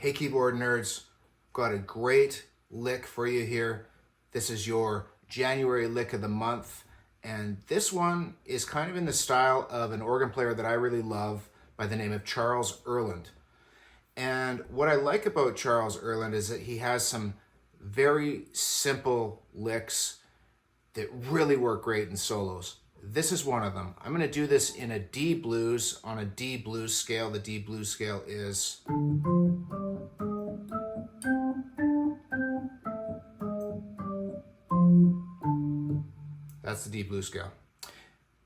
Hey keyboard nerds, got a great lick for you here. This is your January lick of the month, and this one is kind of in the style of an organ player that I really love by the name of Charles Earland. And what I like about Charles Earland is that he has some very simple licks that really work great in solos. This is one of them. I'm going to do this in a D blues, on a D blues scale. The D blues scale is... That's the D blues scale.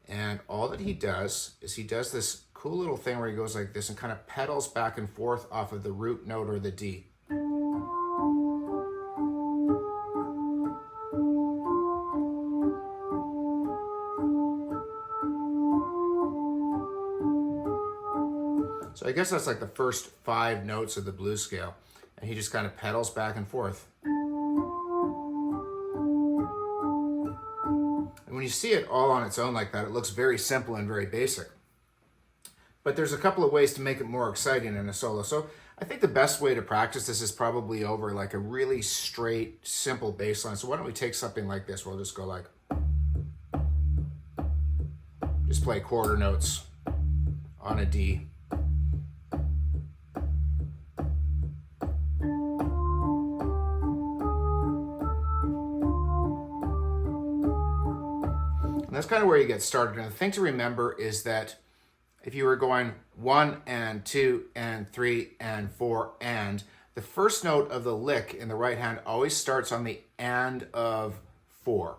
And all that he does is he does this cool little thing where he goes like this and kind of pedals back and forth off of the root note or the D. So I guess that's like the first 5 notes of the blues scale. And he just kind of pedals back and forth. And when you see it all on its own like that, it looks very simple and very basic. But there's a couple of ways to make it more exciting in a solo. So I think the best way to practice this is probably over like a really straight, simple bass line. So why don't we take something like this? We'll just go like... Just play quarter notes on a D. And that's kind of where you get started. And the thing to remember is that if you were going 1 and 2 and 3 and 4 and, the first note of the lick in the right hand always starts on the and of 4.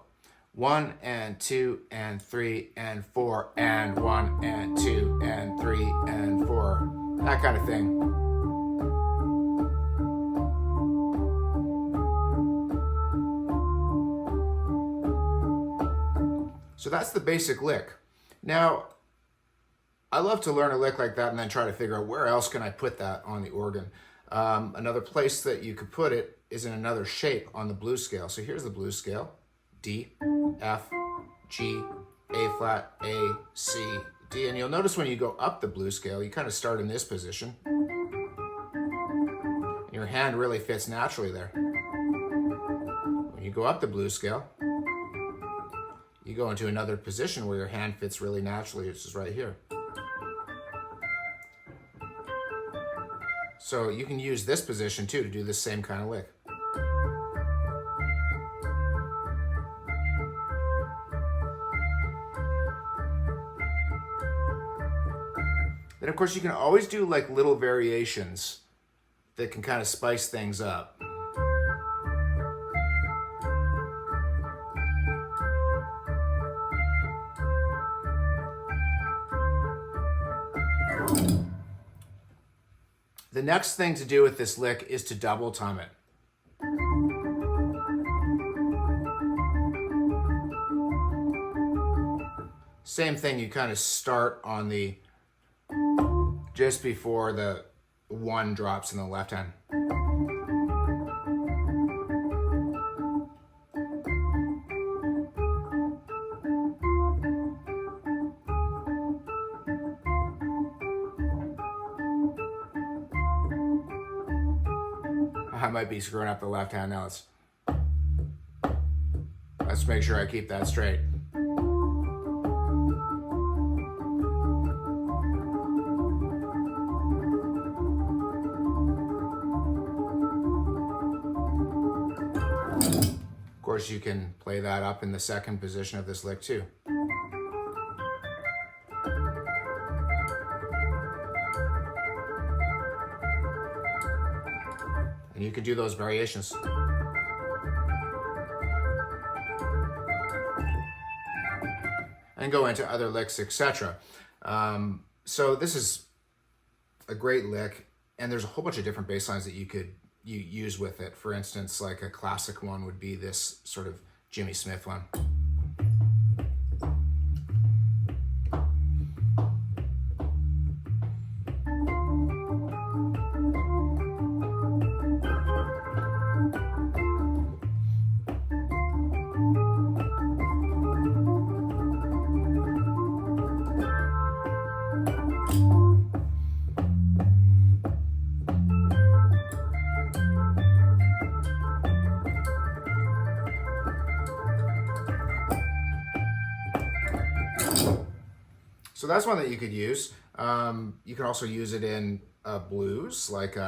1 and 2 and 3 and 4 and 1 and 2 and 3 and 4. That kind of thing. So that's the basic lick. Now, I love to learn a lick like that and then try to figure out where else can I put that on the organ. Another place that you could put it is in another shape on the blues scale. So here's the blues scale. D, F, G, A flat, A, C, D. And you'll notice when you go up the blues scale, you kind of start in this position. And your hand really fits naturally there. When you go up the blues scale, you go into another position where your hand fits really naturally, which is right here. So you can use this position too to do the same kind of lick. Then of course you can always do like little variations that can kind of spice things up. The next thing to do with this lick is to double time it. Same thing, you kind of start on the, just before the 1 drops in the left hand. I might be screwing up the left hand now. Let's make sure I keep that straight. Of course, you can play that up in the second position of this lick too. And you can do those variations. And go into other licks, etc. So this is a great lick, and there's a whole bunch of different bass lines that you could use with it. For instance, like a classic one would be this sort of Jimmy Smith one. So that's one that you could use. You can also use it in blues, like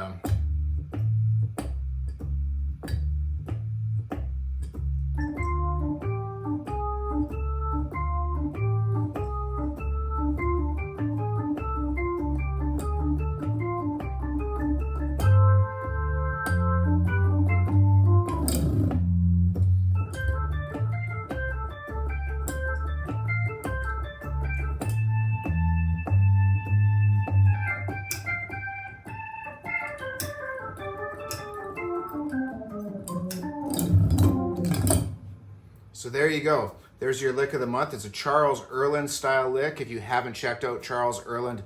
so there you go. There's your lick of the month. It's a Charles Earland style lick. If you haven't checked out Charles Earland,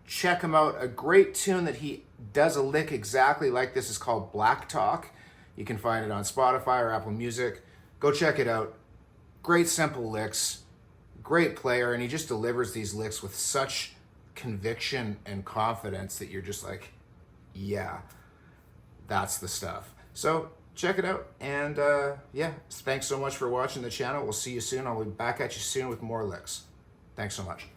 check him out. A great tune that he does a lick exactly like this is called Black Talk. You can find it on Spotify or Apple Music. Go check it out. Great simple licks, great player, and he just delivers these licks with such conviction and confidence that you're just like, yeah, that's the stuff. So check it out, and yeah, thanks so much for watching the channel. We'll see you soon. I'll be back at you soon with more licks. Thanks so much.